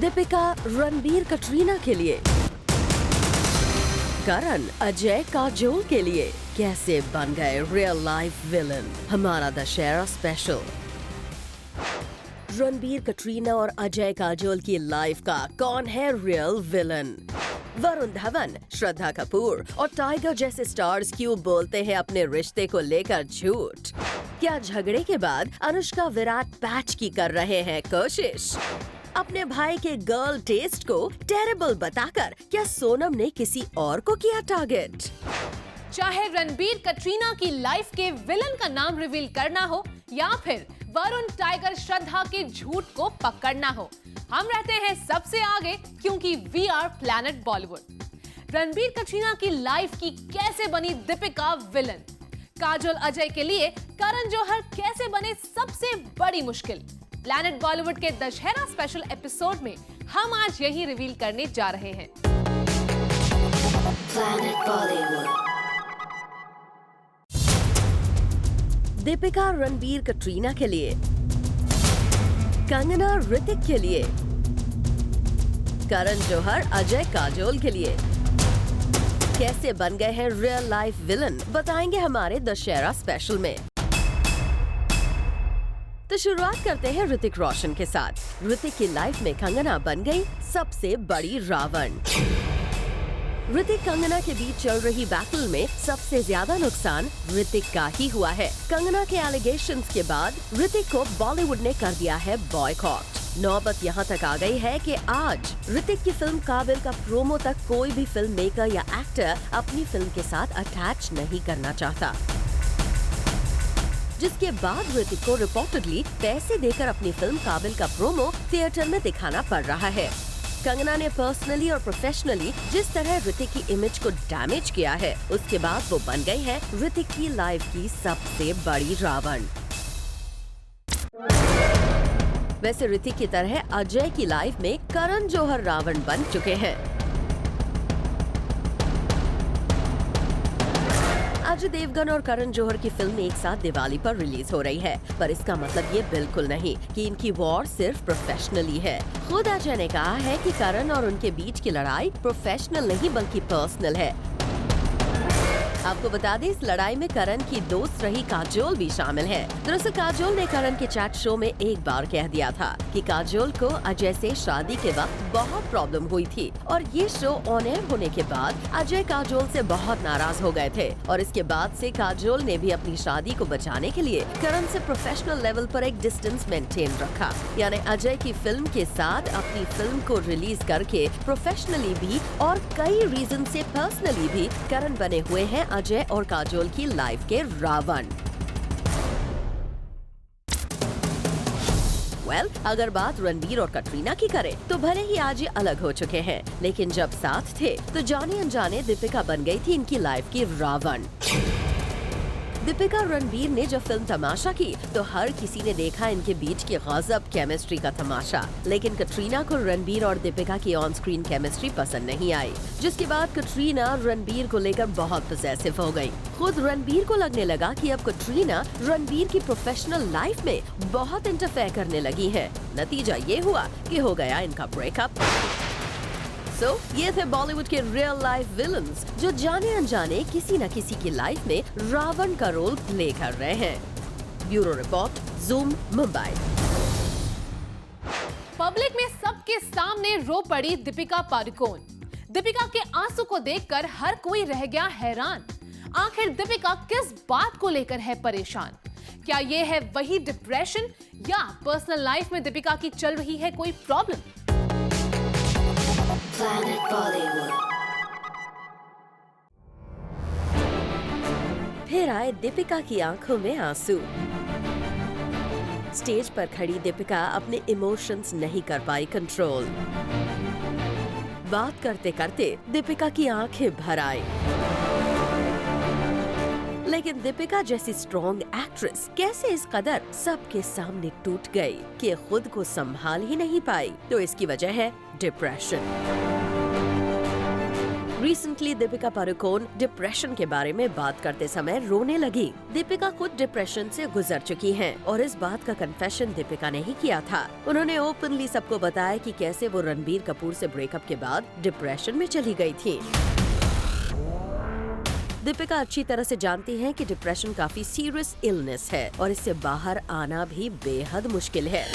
दीपिका रणबीर कटरीना के लिए, करण अजय काजोल के लिए कैसे बन गए रियल लाइफ विलन, हमारा दशहरा स्पेशल। रणबीर कटरीना और अजय काजोल की लाइफ का कौन है रियल विलन? वरुण धवन, श्रद्धा कपूर और टाइगर जैसे स्टार्स क्यों बोलते हैं अपने रिश्ते को लेकर झूठ? क्या झगड़े के बाद अनुष्का विराट पैच की कर रहे हैं कोशिश? अपने भाई के गर्ल टेस्ट को टेरेबल बताकर क्या सोनम ने किसी और को किया टारगेट? चाहे रणबीर कटरीना की लाइफ के विलन का नाम रिवील करना हो या फिर वरुण टाइगर श्रद्धा के झूठ को पकड़ना हो, हम रहते हैं सबसे आगे क्योंकि we are planet Bollywood. Ranbir Katrina की लाइफ की कैसे बनी दीपिका विलन? काजोल अजय के लिए करण जौहर कैसे बने सबसे बड़ी मुश्किल? प्लैनेट बॉलीवुड के दशहरा स्पेशल एपिसोड में हम आज यही रिवील करने जा रहे हैं। प्लैनेट बॉलीवुड। दीपिका रणबीर कटरीना के लिए, कंगना ऋतिक के लिए, करण जौहर अजय काजोल के लिए कैसे बन गए हैं रियल लाइफ विलन, बताएंगे हमारे दशहरा स्पेशल में। तो शुरुआत करते हैं ऋतिक रोशन के साथ। ऋतिक की लाइफ में कंगना बन गई सबसे बड़ी रावण। ऋतिक कंगना के बीच चल रही बैटल में सबसे ज्यादा नुकसान ऋतिक का ही हुआ है। कंगना के एलिगेशंस के बाद ऋतिक को बॉलीवुड ने कर दिया है बॉयकॉट। नौबत यहाँ तक आ गई है कि आज ऋतिक की फिल्म काबिल का प्रोमो तक कोई भी फिल्म मेकर या एक्टर अपनी फिल्म के साथ अटैच नहीं करना चाहता, जिसके बाद ऋतिक को रिपोर्टेडली पैसे देकर अपनी फिल्म काबिल का प्रोमो थिएटर में दिखाना पड़ रहा है। कंगना ने पर्सनली और प्रोफेशनली जिस तरह ऋतिक की इमेज को डैमेज किया है, उसके बाद वो बन गई है ऋतिक की लाइफ की सबसे बड़ी रावण। वैसे ऋतिक की तरह अजय की लाइफ में करण जौहर रावण बन चुके हैं। अजय देवगन और करण जौहर की फिल्म एक साथ दिवाली पर रिलीज हो रही है, पर इसका मतलब ये बिल्कुल नहीं कि इनकी वॉर सिर्फ प्रोफेशनली है। खुद अजय ने कहा है कि करण और उनके बीच की लड़ाई प्रोफेशनल नहीं बल्कि पर्सनल है। आपको बता दें, इस लड़ाई में करण की दोस्त रही काजोल भी शामिल है। दरअसल काजोल ने करण के चैट शो में एक बार कह दिया था कि काजोल को अजय से शादी के वक्त बहुत प्रॉब्लम हुई थी और ये शो ऑन एयर होने के बाद अजय काजोल से बहुत नाराज हो गए थे और इसके बाद से काजोल ने भी अपनी शादी को बचाने के लिए करण से प्रोफेशनल लेवल पर एक डिस्टेंस मेंटेन रखा। यानी अजय की फिल्म के साथ अपनी फिल्म को रिलीज करके प्रोफेशनली भी और कई रीजन से पर्सनली भी करण बने हुए हैं अजय और काजोल की लाइफ के रावण। अगर बात रणबीर और कटरीना की करें तो भले ही आज ये अलग हो चुके हैं, लेकिन जब साथ थे तो जाने अनजाने दीपिका बन गई थी इनकी लाइफ की रावण। दीपिका रणबीर ने जब फिल्म तमाशा की तो हर किसी ने देखा इनके बीच की गजब केमिस्ट्री का तमाशा, लेकिन कटरीना को रणबीर और दीपिका की ऑन स्क्रीन केमिस्ट्री पसंद नहीं आई, जिसके बाद कटरीना रणबीर को लेकर बहुत पॉसेसिव हो गई। खुद रणबीर को लगने लगा कि अब कटरीना रणबीर की प्रोफेशनल लाइफ में बहुत इंटरफेयर करने लगी है। नतीजा ये हुआ कि हो गया इनका ब्रेकअप। ये थे बॉलीवुड के रियल लाइफ विलन्स जो जाने अनजाने किसी न किसी की लाइफ में रावण का रोल प्ले कर रहे हैं। Bureau report, zoom, Mumbai. Public में सबके सामने रो पड़ी दीपिका पादुकोण। दीपिका के आंसू को देखकर हर कोई रह गया हैरान। आखिर दीपिका किस बात को लेकर है परेशान? क्या ये है वही डिप्रेशन या पर्सनल लाइफ में दीपिका की चल रही है कोई प्रॉब्लम? प्लैनेट बॉलीवुड। फिर आए दीपिका की आंखों में आंसू। स्टेज पर खड़ी दीपिका अपने इमोशंस नहीं कर पाई कंट्रोल। बात करते करते दीपिका की आंखें भर आई। लेकिन दीपिका जैसी स्ट्रॉन्ग एक्ट्रेस कैसे इस कदर सबके सामने टूट गई कि खुद को संभाल ही नहीं पाई? तो इसकी वजह है depression. Recently Deepika Padukone depression के बारे में बात करते समय रोने लगी। दीपिका खुद डिप्रेशन से गुजर चुकी हैं और इस बात का कन्फेशन दीपिका ने ही किया था। उन्होंने ओपनली सबको बताया कि कैसे वो रणबीर कपूर से ब्रेकअप के बाद डिप्रेशन में चली गई थी। दीपिका अच्छी तरह से जानती हैं कि डिप्रेशन काफी सीरियस इलनेस है और इससे बाहर आना भी बेहद मुश्किल है।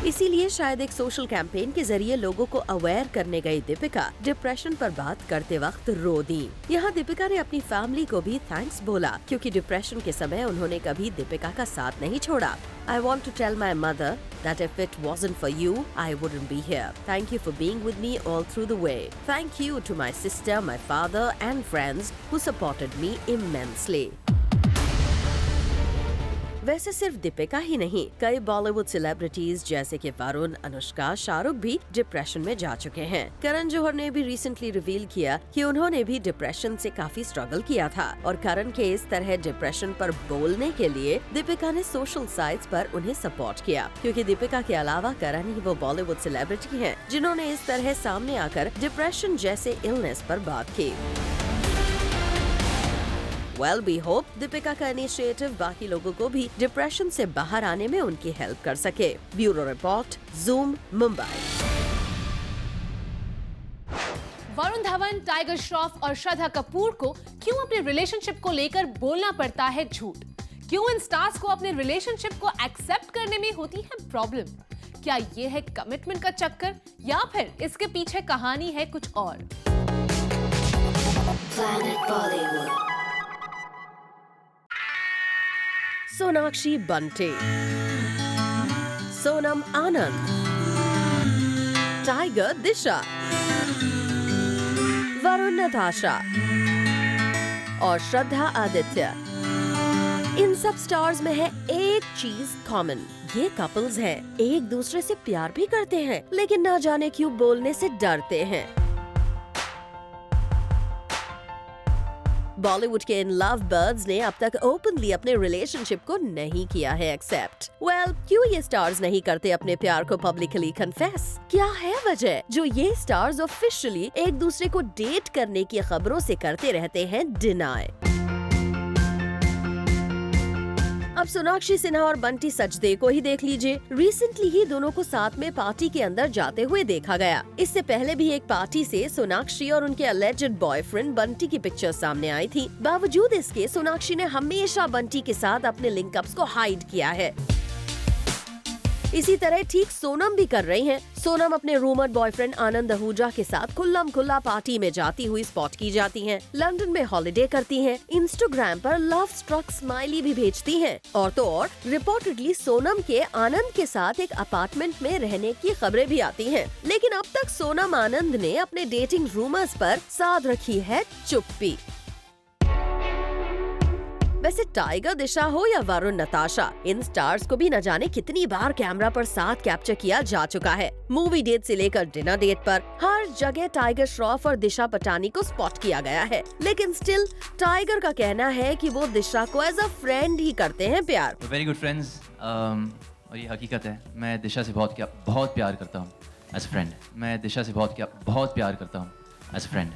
इसीलिए शायद एक सोशल कैंपेन के जरिए लोगों को अवेयर करने गई दीपिका डिप्रेशन पर बात करते वक्त रो दी। यहाँ दीपिका ने अपनी फैमिली को भी थैंक्स बोला क्योंकि डिप्रेशन के समय उन्होंने कभी दीपिका का साथ नहीं छोड़ा। I want to tell my mother that if it wasn't for you, I wouldn't be here. Thank you for being with me all through the way. Thank you to my sister, my father and friends who supported me immensely. वैसे सिर्फ दीपिका ही नहीं, कई Bollywood celebrities जैसे कि वरुण, अनुष्का, शाहरुख भी depression में जा चुके हैं। करण जौहर ने भी रिसेंटली रिवील किया कि उन्होंने भी डिप्रेशन से काफी स्ट्रगल किया था और करण के इस तरह डिप्रेशन पर बोलने के लिए दीपिका ने सोशल साइट्स पर उन्हें सपोर्ट किया, क्योंकि दीपिका के अलावा करण ही वो बॉलीवुड सेलिब्रिटी हैं जिन्होंने इस तरह सामने आकर डिप्रेशन जैसे इलनेस पर बात की। Well, we hope दीपिका का इनिशिएटिव बाकी लोगों को भी डिप्रेशन से बाहर आने में उनकी हेल्प कर सके। Bureau report, zoom, Mumbai. Varun Dhawan, tiger Shroff और श्रद्धा कपूर को क्यों अपने रिलेशनशिप को लेकर बोलना पड़ता है झूठ? क्यों इन स्टार्स को अपने रिलेशनशिप को एक्सेप्ट करने में होती है प्रॉब्लम? क्या ये है कमिटमेंट का चक्कर या फिर इसके पीछे कहानी है कुछ और? सोनाक्षी बंटी, सोनम आनंद, टाइगर दिशा, वरुण नताशा और श्रद्धा आदित्य। इन सब स्टार्स में है एक चीज कॉमन, ये कपल्स हैं, एक दूसरे से प्यार भी करते हैं लेकिन ना जाने क्यों बोलने से डरते हैं। बॉलीवुड के इन लव बर्ड्स ने अब तक ओपनली अपने रिलेशनशिप को नहीं किया है एक्सेप्ट। क्यों ये स्टार्स नहीं करते अपने प्यार को पब्लिकली कन्फेस? क्या है वजह जो ये स्टार्स ऑफिशियली एक दूसरे को डेट करने की खबरों से करते रहते हैं डिनाई? अब सोनाक्षी सिन्हा और बंटी सचदेव को ही देख लीजिए। रिसेंटली ही दोनों को साथ में पार्टी के अंदर जाते हुए देखा गया। इससे पहले भी एक पार्टी से सोनाक्षी और उनके अलेज्ड बॉयफ्रेंड बंटी की पिक्चर सामने आई थी। बावजूद इसके सोनाक्षी ने हमेशा बंटी के साथ अपने लिंकअप्स को हाइड किया है। इसी तरह ठीक सोनम भी कर रही हैं। सोनम अपने रूमर्ड बॉयफ्रेंड आनंद आहूजा के साथ खुल्लम खुल्ला पार्टी में जाती हुई स्पॉट की जाती हैं। लंदन में हॉलिडे करती हैं। इंस्टाग्राम पर लव स्ट्रक स्माइली भी भेजती हैं। और तो और रिपोर्टेडली सोनम के आनंद के साथ एक अपार्टमेंट में रहने की खबरें भी आती हैं। लेकिन अब तक सोनम आनंद ने अपने डेटिंग रूमर्स पर साध रखी है चुप्पी। वैसे टाइगर दिशा हो या वरुण नताशा, इन स्टार्स को भी न जाने कितनी बार कैमरा पर साथ कैप्चर किया जा चुका है। मूवी डेट से लेकर डिनर डेट पर हर जगह टाइगर श्रॉफ और दिशा पटानी को स्पॉट किया गया है। लेकिन स्टिल टाइगर का कहना है कि वो दिशा को एज अ फ्रेंड ही करते हैं प्यार। वेरी गुड फ्रेंड्स, और ये हकीकत है। मैं दिशा से बहुत प्यार करता हूँ एज फ्रेंड। मैं दिशा से बहुत प्यार करता हूँ एज फ्रेंड।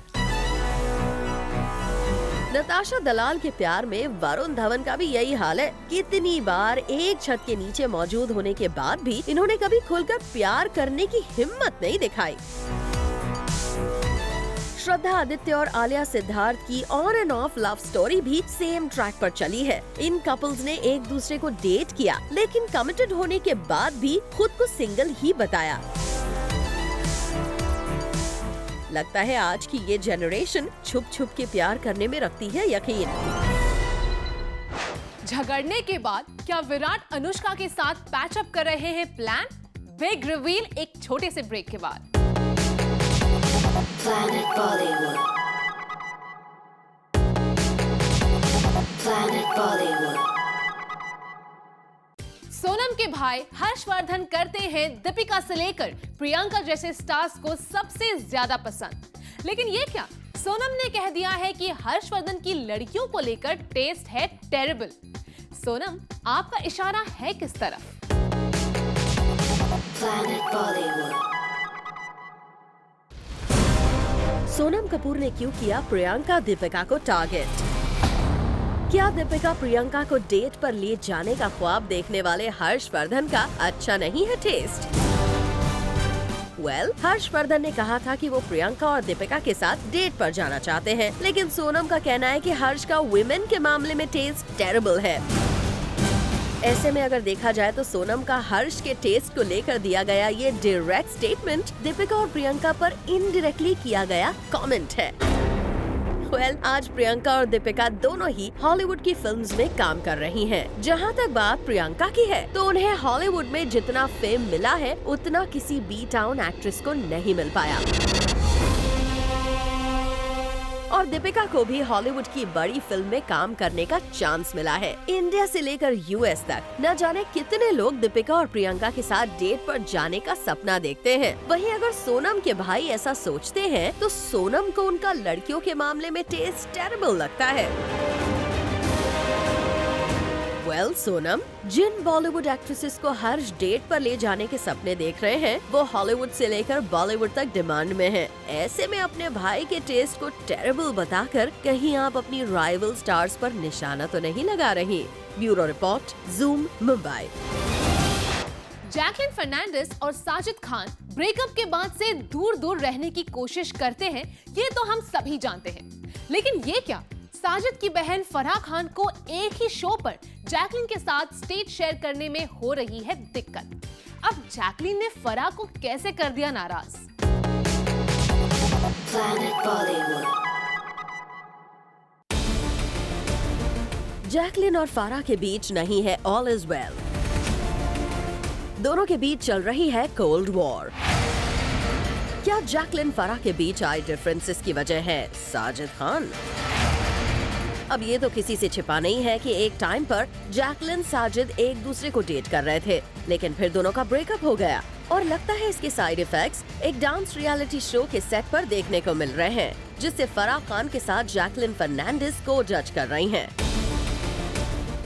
नताशा दलाल के प्यार में वरुण धवन का भी यही हाल है। कितनी बार एक छत के नीचे मौजूद होने के बाद भी इन्होंने कभी खुलकर प्यार करने की हिम्मत नहीं दिखाई। श्रद्धा आदित्य और आलिया सिद्धार्थ की on end of love story भी सेम ट्रैक पर चली है। इन कपल्स ने एक दूसरे को डेट किया लेकिन कमिटेड होने के बाद भी खुद को सिंगल ही बताया। लगता है आज की ये जनरेशन छुप छुप के प्यार करने में रखती है यकीन। झगड़ने के बाद क्या विराट अनुष्का के साथ पैचअप कर रहे हैं प्लान? बिग रिवील एक छोटे से ब्रेक के बाद। Planet Bollywood. Planet Bollywood. Sonam के भाई हर्षवर्धन करते हैं दीपिका से लेकर प्रियंका जैसे स्टार्स को सबसे ज्यादा पसंद। लेकिन ये क्या, सोनम ने कह दिया है कि हर्षवर्धन की लड़कियों को लेकर टेस्ट है टेरिबल। सोनम, आपका इशारा है किस तरफ? Planet Bollywood. सोनम कपूर ने क्यों किया प्रियंका दीपिका को टारगेट? क्या दीपिका प्रियंका को डेट पर ले जाने का ख्वाब देखने वाले हर्षवर्धन का अच्छा नहीं है टेस्ट? हर्षवर्धन ने कहा था कि वो प्रियंका और दीपिका के साथ डेट पर जाना चाहते हैं, लेकिन सोनम का कहना है कि हर्ष का वुमेन के मामले में टेस्ट टेरेबल है। ऐसे में अगर देखा जाए तो सोनम का हर्ष के टेस्ट को लेकर दिया गया ये डायरेक्ट स्टेटमेंट दीपिका और प्रियंका पर इनडायरेक्टली किया गया कमेंट है। आज प्रियंका और दीपिका दोनों ही हॉलीवुड की फिल्म्स में काम कर रही हैं। जहां तक बात प्रियंका की है तो उन्हें हॉलीवुड में जितना फेम मिला है उतना किसी बी टाउन एक्ट्रेस को नहीं मिल पाया। और दीपिका को भी हॉलीवुड की बड़ी फिल्म में काम करने का चांस मिला है। इंडिया से लेकर यूएस तक न जाने कितने लोग दीपिका और प्रियंका के साथ डेट पर जाने का सपना देखते हैं। वहीं अगर सोनम के भाई ऐसा सोचते हैं तो सोनम को उनका लड़कियों के मामले में टेस्ट टेरेबल लगता है। सोनम जिन बॉलीवुड एक्ट्रेसेस को हर्ष डेट पर ले जाने के सपने देख रहे हैं वो हॉलीवुड से लेकर बॉलीवुड तक डिमांड में हैं। ऐसे में अपने भाई के टेस्ट को टेरेबल बताकर कहीं आप अपनी राइवल स्टार्स पर निशाना तो नहीं लगा रही। Bureau report, zoom, Mumbai. Jacqueline Fernandez और साजिद खान ब्रेकअप के बाद से दूर दूर रहने की कोशिश करते हैं, ये तो हम सभी जानते हैं। लेकिन ये क्या, साजिद की बहन फराह खान को एक ही शो पर जैकलिन के साथ स्टेज शेयर करने में हो रही है दिक्कत। अब जैकलिन ने फराह को कैसे कर दिया नाराज? जैकलिन और फराह के बीच नहीं है ऑल इज वेल। दोनों के बीच चल रही है कोल्ड वॉर। क्या जैकलिन फराह के बीच आई डिफरेंसेस की वजह है साजिद खान? अब ये तो किसी से छिपा नहीं है कि एक टाइम पर जैकलिन साजिद एक दूसरे को डेट कर रहे थे, लेकिन फिर दोनों का ब्रेकअप हो गया और लगता है इसके साइड इफेक्ट्स एक डांस रियलिटी शो के सेट पर देखने को मिल रहे हैं, जिससे फराह खान के साथ जैकलिन फर्नांडिस को जज कर रही हैं।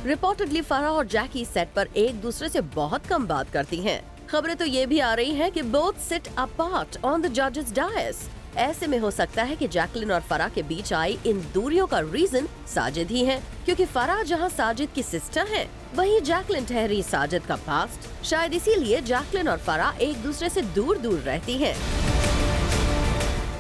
रिपोर्टेडली फराह और जैकी सेट पर एक दूसरे से बहुत कम बात करती हैं। खबरें तो ये भी आ रही हैं कि both sit apart on the जजेस डायस। ऐसे में हो सकता है कि जैकलिन और फराह के बीच आई इन दूरियों का रीजन साजिद ही है, क्योंकि फराह जहां साजिद की सिस्टर है वहीं जैकलिन ठहरी साजिद का पास्ट। शायद इसीलिए जैकलिन और फराह एक दूसरे से दूर दूर रहती हैं।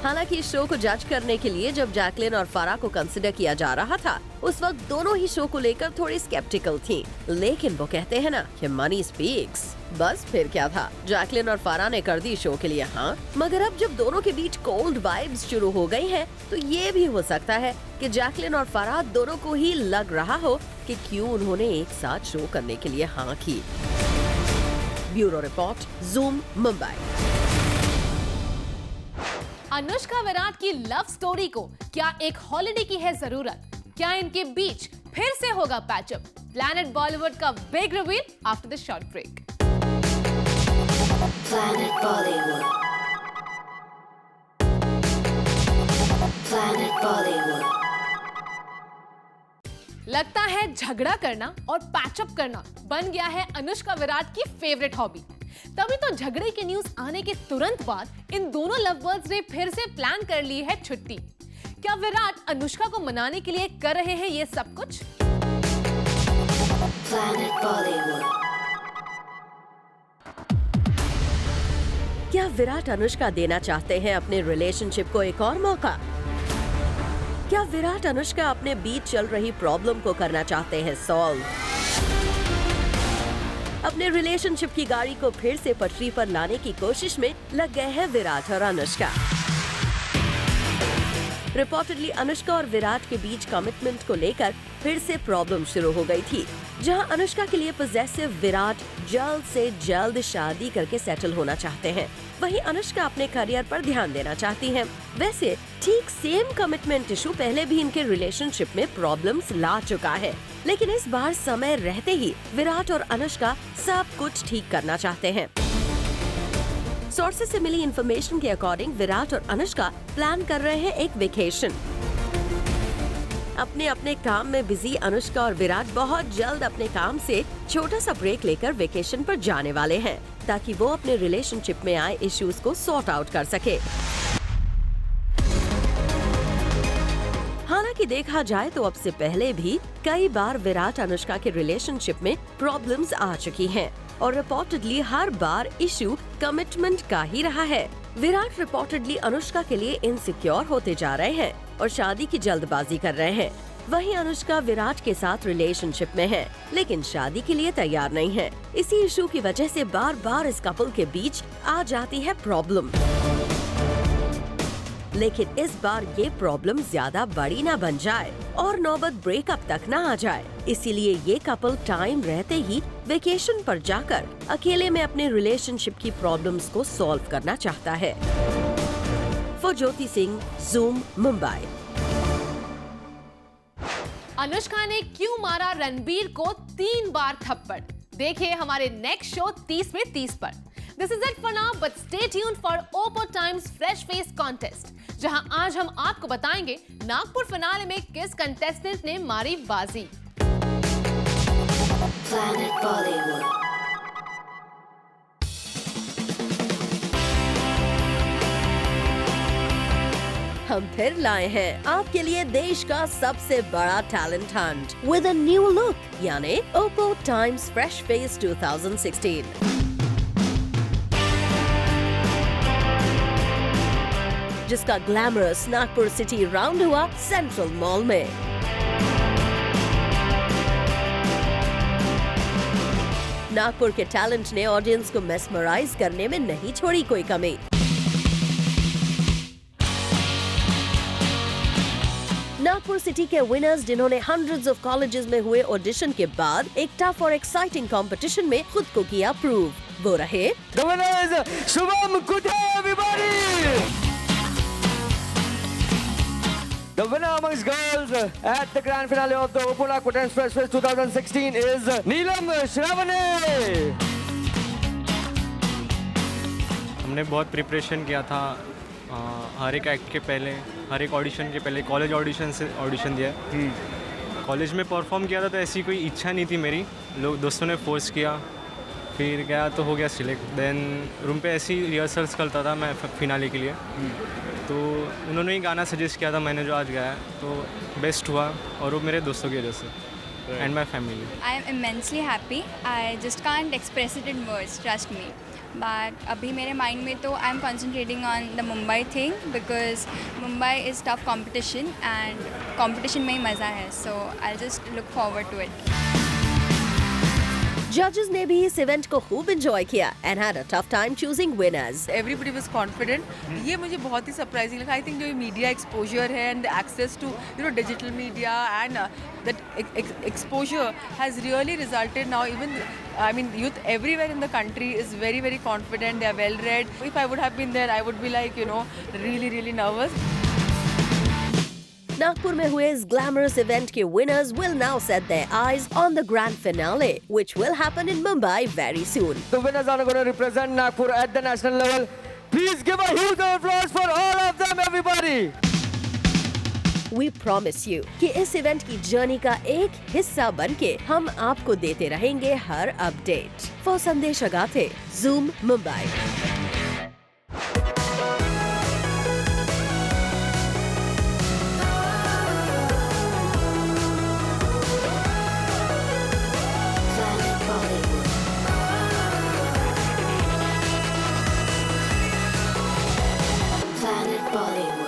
हालांकि इस शो को जज करने के लिए जब जैकलिन और फराह को कंसिडर किया जा रहा था उस वक्त दोनों ही शो को लेकर थोड़ी स्केप्टिकल थी, लेकिन वो कहते हैं ना कि मनी स्पीक्स। बस फिर क्या था, जैकलिन और फराह ने कर दी शो के लिए हाँ। मगर अब जब दोनों के बीच कोल्ड वाइब्स शुरू हो गई हैं, तो ये भी हो सकता है कि जैकलिन और फराह दोनों को ही लग रहा हो कि क्यों उन्होंने एक साथ शो करने के लिए हाँ की। Bureau report, zoom, Mumbai. Anushka Virat की लव स्टोरी को क्या एक हॉलिडे की है जरूरत? क्या इनके बीच फिर से होगा पैचअप? प्लैनेट बॉलीवुड का big reveal after the short break. Planet Bollywood. Planet Bollywood. लगता है झगड़ा करना और पैचअप करना बन गया है अनुष्का विराट की फेवरेट हॉबी। तभी तो झगड़े की न्यूज आने के तुरंत बाद इन दोनों लवर्स ने फिर से प्लान कर ली है छुट्टी। क्या विराट अनुष्का को मनाने के लिए कर रहे हैं ये सब कुछ? Planet Bollywood. क्या विराट अनुष्का देना चाहते हैं अपने रिलेशनशिप को एक और मौका? क्या विराट अनुष्का अपने बीच चल रही प्रॉब्लम को करना चाहते हैं सॉल्व? अपने रिलेशनशिप की गाड़ी को फिर से पटरी पर लाने की कोशिश में लग गए हैं विराट और अनुष्का। रिपोर्टेडली अनुष्का और विराट के बीच कमिटमेंट को लेकर फिर से प्रॉब्लम शुरू हो गई थी, जहां अनुष्का के लिए पॉजेसिव विराट जल्द से जल्द शादी करके सेटल होना चाहते हैं, वहीं अनुष्का अपने करियर पर ध्यान देना चाहती हैं। वैसे ठीक सेम कमिटमेंट इशू पहले भी इनके रिलेशनशिप में प्रॉब्लम्स ला चुका है, लेकिन इस बार समय रहते ही विराट और अनुष्का सब कुछ ठीक करना चाहते हैं। सोर्सेस से मिली इंफॉर्मेशन के अकॉर्डिंग विराट और अनुष्का प्लान कर रहे हैं एक वेकेशन। अपने अपने काम में बिजी अनुष्का और विराट बहुत जल्द अपने काम से छोटा सा ब्रेक लेकर वेकेशन पर जाने वाले हैं, ताकि वो अपने रिलेशनशिप में आए इश्यूज को सॉर्ट आउट कर सके। हालांकि देखा जाए तो अब से पहले भी कई बार विराट अनुष्का के रिलेशनशिप में प्रॉब्लम्स आ चुकी हैं और रिपोर्टेडली हर बार इशू कमिटमेंट का ही रहा है। विराट रिपोर्टेडली अनुष्का के लिए इनसिक्योर होते जा रहे हैं और शादी की जल्दबाजी कर रहे हैं। वहीं अनुष्का विराट के साथ रिलेशनशिप में है लेकिन शादी के लिए तैयार नहीं है। इसी इशू की वजह से बार बार इस कपल के बीच आ जाती है प्रॉब्लम। लेकिन इस बार ये प्रॉब्लम ज्यादा बड़ी ना बन जाए और नौबत ब्रेकअप तक ना आ जाए, इसीलिए ये कपल टाइम रहते ही वेकेशन पर जाकर अकेले में अपने रिलेशनशिप की प्रॉब्लम्स को सॉल्व करना चाहता है। For Jyoti Singh, zoom, Mumbai. अनुष्का ने क्यों मारा रणबीर को 3 बार थप्पड़? देखिए हमारे नेक्स्ट शो 30 में 30 पर। This is it for now, but stay tuned for Oppo Times Fresh Face Contest, जहां आज हम आपको बताएंगे नागपुर फिनाले में किस कंटेस्टेंट ने मारी बाजी। Planet Bollywood. हम फिर लाए हैं आपके लिए देश का सबसे बड़ा talent Hunt with a new look, यानी Oppo Times Fresh Face 2016। जिसका ग्लैमरस नागपुर सिटी राउंड हुआ सेंट्रल मॉल में। नागपुर के टैलेंट ने ऑडियंस को मेस्मराइज करने में नहीं छोड़ी कोई कमी। नागपुर सिटी के विनर्स, जिन्होंने हंड्रेड्स ऑफ कॉलेजेस में हुए ऑडिशन के बाद एक टफ और एक्साइटिंग कंपटीशन में खुद को किया प्रूव, वो रहे The winner is Shubham Kutte, everybody! The winner amongst girls at the grand finale of the Oppo Nagpur Times Fresh Face 2016 is Neelam Shravane. हमने बहुत प्रिपरेशन किया था हर एक एक्ट के पहले, हर एक ऑडिशन के पहले। कॉलेज ऑडिशन से ऑडिशन दिया, कॉलेज में परफॉर्म किया था, तो ऐसी कोई इच्छा नहीं थी मेरी। लोग दोस्तों ने फोर्स किया, फिर गया तो हो गया सिलेक्ट। देन रूम पे ऐसी रिहर्सल्स करता था मैं फिनाले के लिए, तो उन्होंने ही गाना सजेस्ट किया था, मैंने जो आज गाया तो बेस्ट हुआ, और वो मेरे दोस्तों की वजह से and my family. I am immensely happy. I just can't express it in words, trust me. But अभी मेरे माइंड में तो I am concentrating on the Mumbai thing because Mumbai is tough competition and competition में ही मज़ा है. So I'll just look forward to it. जजेस ने भी इस इवेंट को खूब एंजॉय किया and had a tough time choosing winners. Everybody was confident. ये मुझे बहुत ही सरप्राइजिंग लगा। आई थिंक जो ये मीडिया एक्सपोजर है and access to digital media and that exposure has really resulted now even I mean youth everywhere in the country is very very confident, they are well read. If I would have been there I would be like really nervous. Nagpur में हुए इस glamorous event के winners will now set their eyes on the grand finale, which will happen in Mumbai very soon. The winners are going to represent Nagpur at the national level. Please give a huge applause for all of them, everybody. We promise you कि इस event की journey का एक हिस्सा बनके हम आपको देते रहेंगे हर अपडेट। फॉर संदेश अगाथे, Zoom, Mumbai. Planet Bollywood. Planet Bollywood.